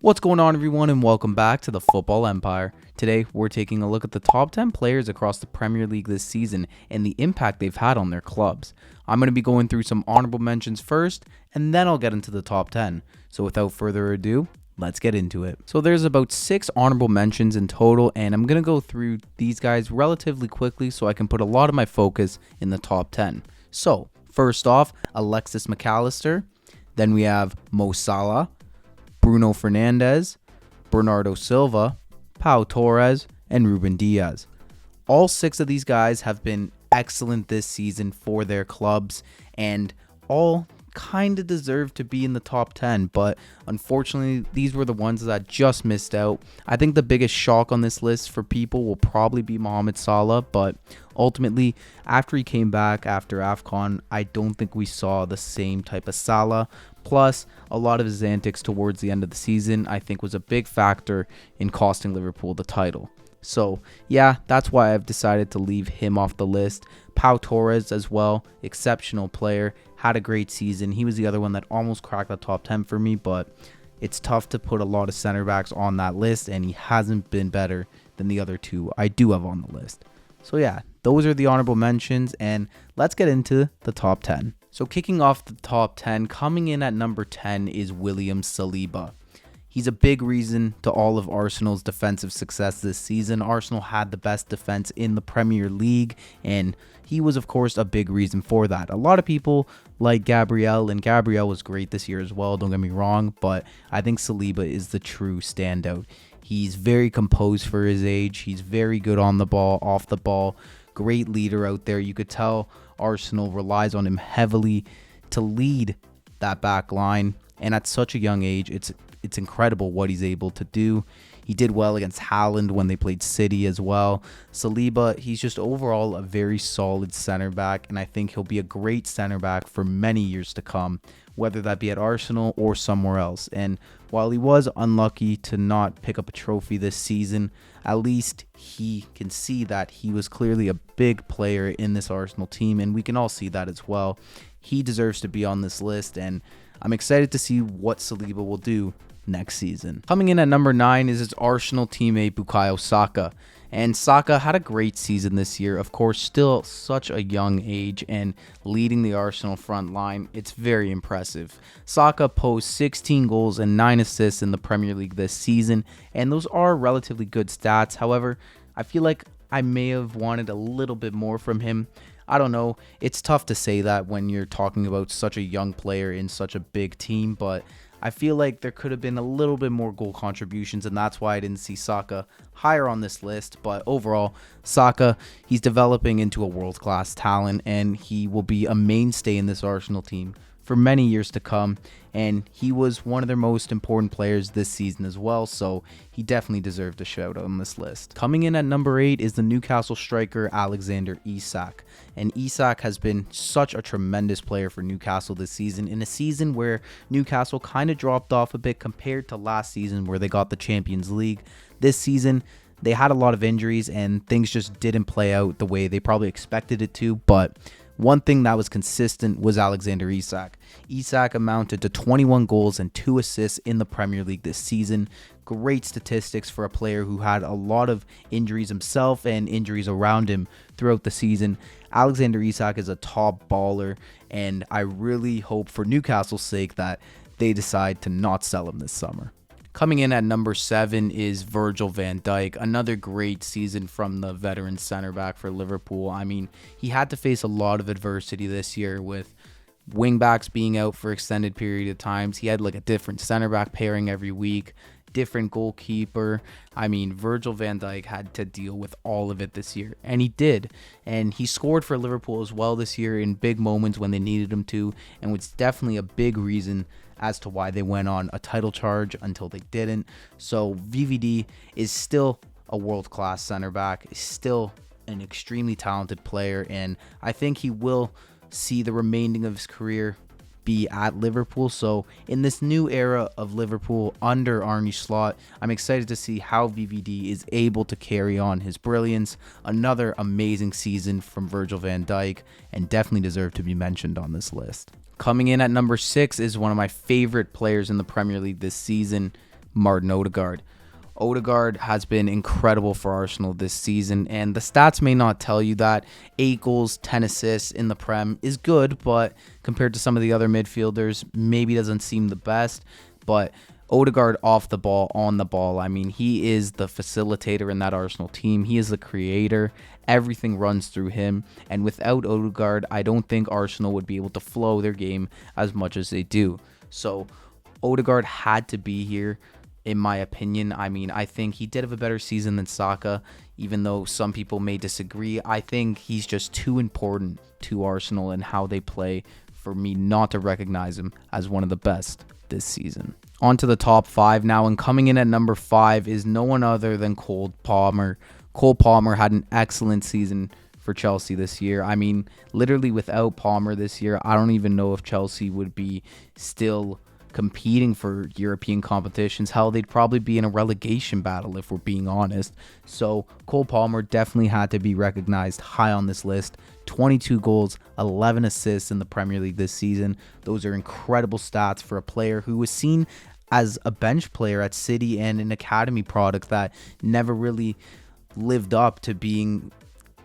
What's going on, everyone, and welcome back to the Football Empire. Today, we're taking a look at the top 10 players across the Premier League this season and the impact they've had on their clubs. I'm going to be going through some honorable mentions first, and then I'll get into the top 10. So without further ado, let's get into it. So there's about 6 honorable mentions in total, and I'm going to go through these guys relatively quickly so I can put a lot of my focus in the top 10. So, first off, Alexis McAllister. Then we have Mo Salah, Bruno Fernandes, Bernardo Silva, Pau Torres, and Ruben Diaz. All 6 of these guys have been excellent this season for their clubs, and all kind of deserve to be in the top 10, but unfortunately these were the ones that just missed out. I think the biggest shock on this list for people will probably be Mohamed Salah, but ultimately after he came back after AFCON, I don't think we saw the same type of Salah. Plus, a lot of his antics towards the end of the season I think was a big factor in costing Liverpool the title. So yeah, that's why I've decided to leave him off the list. Pau Torres as well, exceptional player, had a great season. He was the other one that almost cracked the top 10 for me, but it's tough to put a lot of center backs on that list, and he hasn't been better than the other 2 I do have on the list. So yeah, those are the honorable mentions, and let's get into the top 10. So kicking off the top 10, coming in at number 10 is William Saliba. He's a big reason to all of Arsenal's defensive success this season. Arsenal had the best defense in the Premier League, and he was, of course, a big reason for that. A lot of people like Gabriel, and Gabriel was great this year as well, don't get me wrong, but I think Saliba is the true standout. He's very composed for his age. He's very good on the ball, off the ball. Great leader out there. You could tell Arsenal relies on him heavily to lead that back line, and at such a young age, it's incredible what he's able to do. He did well against Haaland when they played City as well. Saliba, he's just overall a very solid center back, and I think he'll be a great center back for many years to come, whether that be at Arsenal or somewhere else. And while he was unlucky to not pick up a trophy this season, at least he can see that he was clearly a big player in this Arsenal team, and we can all see that as well. He deserves to be on this list, and I'm excited to see what Saliba will do next season. Coming in at number 9 is his Arsenal teammate Bukayo Saka. And Saka had a great season this year. Of course, still such a young age and leading the Arsenal front line. It's very impressive. Saka posted 16 goals and 9 assists in the Premier League this season, and those are relatively good stats. However, I feel like I may have wanted a little bit more from him. I don't know. It's tough to say that when you're talking about such a young player in such a big team, but I feel like there could have been a little bit more goal contributions, and that's why I didn't see Saka higher on this list. But overall, Saka, he's developing into a world-class talent, and he will be a mainstay in this Arsenal team for many years to come, and he was one of their most important players this season as well, so he definitely deserved a shout on this list. Coming in at number 8 is the Newcastle striker Alexander Isak, and Isak has been such a tremendous player for Newcastle this season, in a season where Newcastle kind of dropped off a bit compared to last season where they got the Champions League. This season, they had a lot of injuries and things just didn't play out the way they probably expected it to, but one thing that was consistent was Alexander Isak. Isak amounted to 21 goals and 2 assists in the Premier League this season. Great statistics for a player who had a lot of injuries himself and injuries around him throughout the season. Alexander Isak is a top baller, and I really hope for Newcastle's sake that they decide to not sell him this summer. Coming in at number 7 is Virgil van Dijk. Another great season from the veteran center back for Liverpool. I mean, he had to face a lot of adversity this year with wing backs being out for extended period of times. He had like a different center back pairing every week, different goalkeeper. I mean, Virgil van Dijk had to deal with all of it this year, and he did. And he scored for Liverpool as well this year in big moments when they needed him to, and was definitely a big reason as to why they went on a title charge until they didn't. So VVD is still a world-class center back, is still an extremely talented player, and I think he will see the remaining of his career be at Liverpool. So in this new era of Liverpool under Arne Slot, I'm excited to see how VVD is able to carry on his brilliance. Another amazing season from Virgil van Dijk, and definitely deserved to be mentioned on this list. Coming in at number 6 is one of my favorite players in the Premier League this season, Martin Ødegaard. Ødegaard has been incredible for Arsenal this season, and the stats may not tell you that. 8 goals, 10 assists in the Prem is good, but compared to some of the other midfielders, maybe doesn't seem the best. But Ødegaard off the ball, on the ball, I mean, he is the facilitator in that Arsenal team. He is the creator. Everything runs through him, and without Ødegaard, I don't think Arsenal would be able to flow their game as much as they do. So Ødegaard had to be here. In my opinion, I mean, I think he did have a better season than Saka, even though some people may disagree. I think he's just too important to Arsenal and how they play for me not to recognize him as one of the best this season. On to the top 5 now, and coming in at number 5 is no one other than Cole Palmer. Cole Palmer had an excellent season for Chelsea this year. I mean, literally without Palmer this year, I don't even know if Chelsea would be still competing for European competitions. Hell, they'd probably be in a relegation battle if we're being honest. So Cole Palmer definitely had to be recognized high on this list. 22 goals, 11 assists in the Premier League this season. Those are incredible stats for a player who was seen as a bench player at City and an academy product that never really lived up to being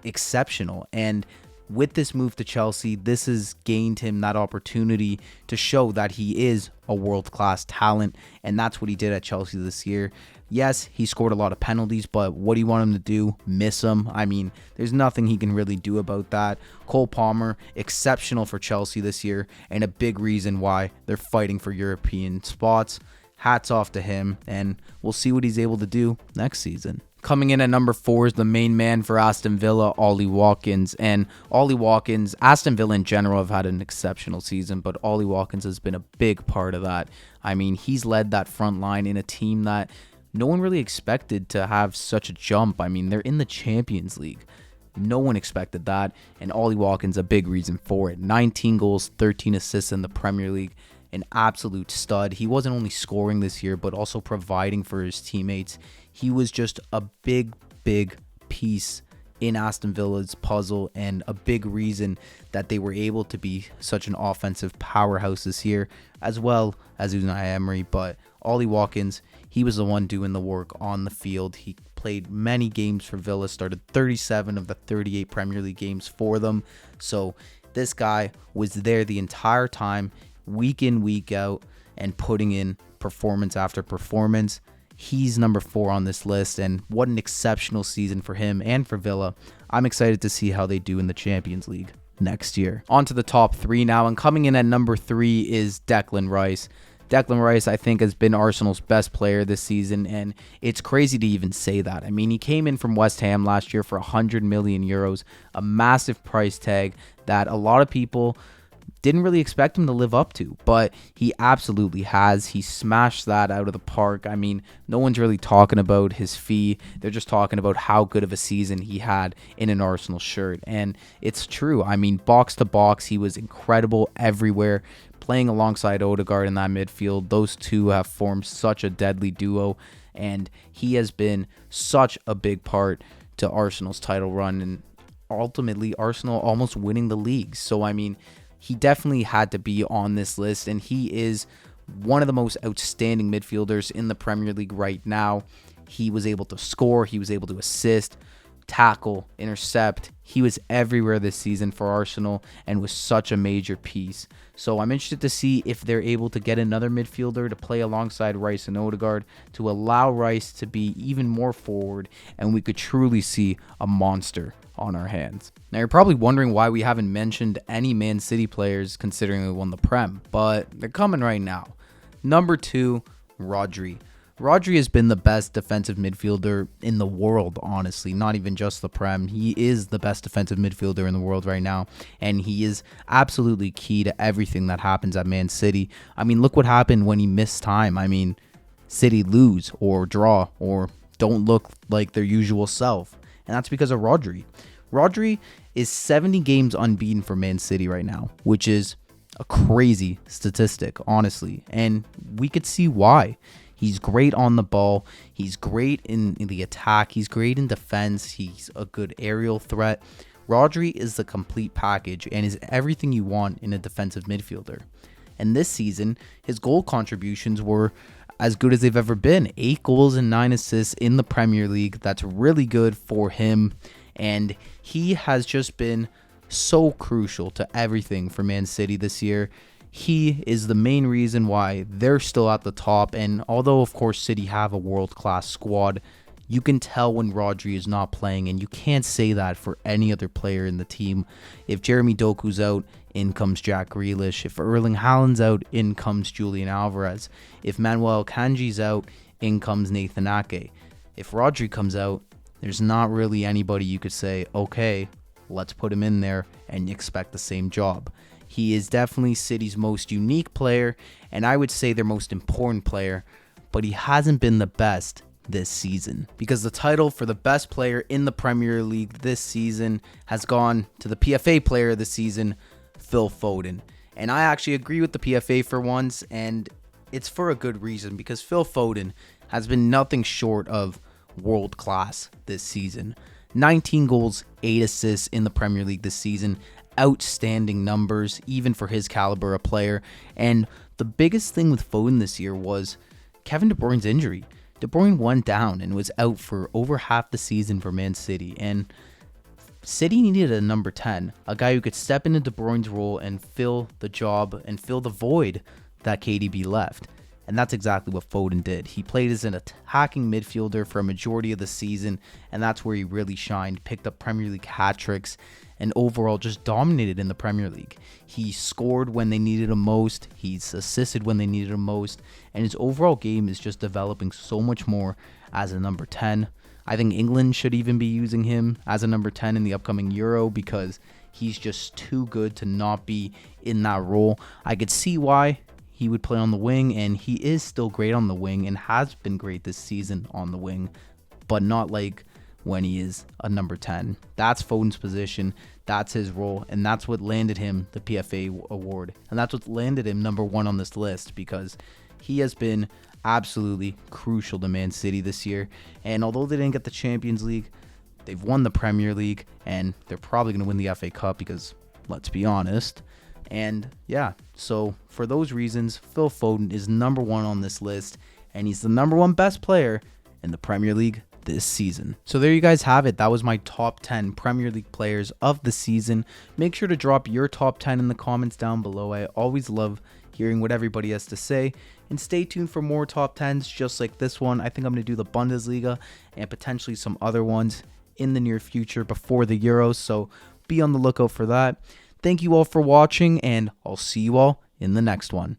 exceptional. And with this move to Chelsea, this has gained him that opportunity to show that he is a world-class talent, and that's what he did at Chelsea this year. Yes, he scored a lot of penalties, but what do you want him to do? Miss them? I mean, there's nothing he can really do about that. Cole Palmer, exceptional for Chelsea this year, and a big reason why they're fighting for European spots. Hats off to him, and we'll see what he's able to do next season. Coming in at number 4 is the main man for Aston Villa, Ollie Watkins. And Ollie Watkins, Aston Villa in general have had an exceptional season, but Ollie Watkins has been a big part of that. I mean, he's led that front line in a team that no one really expected to have such a jump. I mean, they're in the Champions League. No one expected that, and Ollie Watkins a big reason for it. 19 goals, 13 assists in the Premier League. An absolute stud. He wasn't only scoring this year, but also providing for his teammates. He was just a big piece in Aston Villa's puzzle and a big reason that they were able to be such an offensive powerhouse this year, as well as Unai Emery. But Ollie Watkins, he was the one doing the work on the field. He played many games for Villa, started 37 of the 38 Premier League games for them. So this guy was there the entire time, week in, week out, and putting in performance after performance. He's number 4 on this list, and what an exceptional season for him and for Villa. I'm excited to see how they do in the Champions League next year. On to the top 3 now, and coming in at number 3 is Declan Rice. Declan Rice, I think, has been Arsenal's best player this season, and it's crazy to even say that. I mean, he came in from West Ham last year for 100 million euros, a massive price tag that a lot of people didn't really expect him to live up to, but he absolutely has. He smashed that out of the park. I mean, no one's really talking about his fee. They're just talking about how good of a season he had in an Arsenal shirt, and it's true. I mean, box to box, he was incredible everywhere, playing alongside Ødegaard in that midfield. Those two have formed such a deadly duo, and he has been such a big part to Arsenal's title run, and ultimately Arsenal almost winning the league. So, I mean, he definitely had to be on this list, and he is one of the most outstanding midfielders in the Premier League right now. He was able to score, he was able to assist, tackle, intercept. He was everywhere this season for Arsenal and was such a major piece. So I'm interested to see if they're able to get another midfielder to play alongside Rice and Ødegaard to allow Rice to be even more forward, and we could truly see a monster on our hands. Now, you're probably wondering why we haven't mentioned any Man City players considering they won the Prem, but they're coming right now. Number 2, Rodri. Rodri has been the best defensive midfielder in the world, honestly, not even just the Prem. He is the best defensive midfielder in the world right now, and he is absolutely key to everything that happens at Man City. I mean, look what happened when he missed time. I mean, City lose or draw or don't look like their usual self, and that's because of Rodri. Rodri is 70 games unbeaten for Man City right now, which is a crazy statistic, honestly, and we could see why. He's great on the ball. He's great in the attack. He's great in defense. He's a good aerial threat. Rodri is the complete package and is everything you want in a defensive midfielder. And this season, his goal contributions were as good as they've ever been. 8 goals and 9 assists in the Premier League. That's really good for him. And he has just been so crucial to everything for Man City this year. He is the main reason why they're still at the top. And although, of course, City have a world-class squad, you can tell when Rodri is not playing, and you can't say that for any other player in the team. If Jeremy Doku's out, in comes Jack Grealish. If Erling Haaland's out, in comes Julian Alvarez. If Manuel Kanji's out, in comes Nathan Ake. If Rodri comes out, there's not really anybody you could say, okay, let's put him in there and expect the same job. He is definitely City's most unique player, and I would say their most important player, but he hasn't been the best this season, because the title for the best player in the Premier League this season has gone to the PFA player of the season, Phil Foden. And I actually agree with the PFA for once, and it's for a good reason, because Phil Foden has been nothing short of world class this season. 19 goals, 8 assists in the Premier League this season. Outstanding numbers, even for his caliber of player. And the biggest thing with Foden this year was Kevin De Bruyne's injury. De Bruyne went down and was out for over half the season for Man City, and City needed a number 10, a guy who could step into De Bruyne's role and fill the job and fill the void that KDB left. And that's exactly what Foden did. He played as an attacking midfielder for a majority of the season, and that's where he really shined, picked up Premier League hat-tricks, and overall just dominated in the Premier League. He scored when they needed him most, he's assisted when they needed him most, and his overall game is just developing so much more as a number 10. I think England should even be using him as a number 10 in the upcoming Euro, because he's just too good to not be in that role. I could see why he would play on the wing, and he is still great on the wing and has been great this season on the wing, but not like when he is a number 10. That's Foden's position, that's his role, and that's what landed him the PFA award, and that's what landed him number 1 on this list, because he has been absolutely crucial to Man City this year. And although they didn't get the Champions League, they've won the Premier League, and they're probably going to win the FA Cup, because let's be honest. And yeah, so for those reasons, Phil Foden is number 1 on this list, and he's the number 1 best player in the Premier League this season. So there you guys have it. That was my top 10 Premier League players of the season. Make sure to drop your top 10 in the comments down below. I always love hearing what everybody has to say, and stay tuned for more top 10s just like this one. I think I'm going to do the Bundesliga and potentially some other ones in the near future before the Euros, so be on the lookout for that. Thank you all for watching, and I'll see you all in the next one.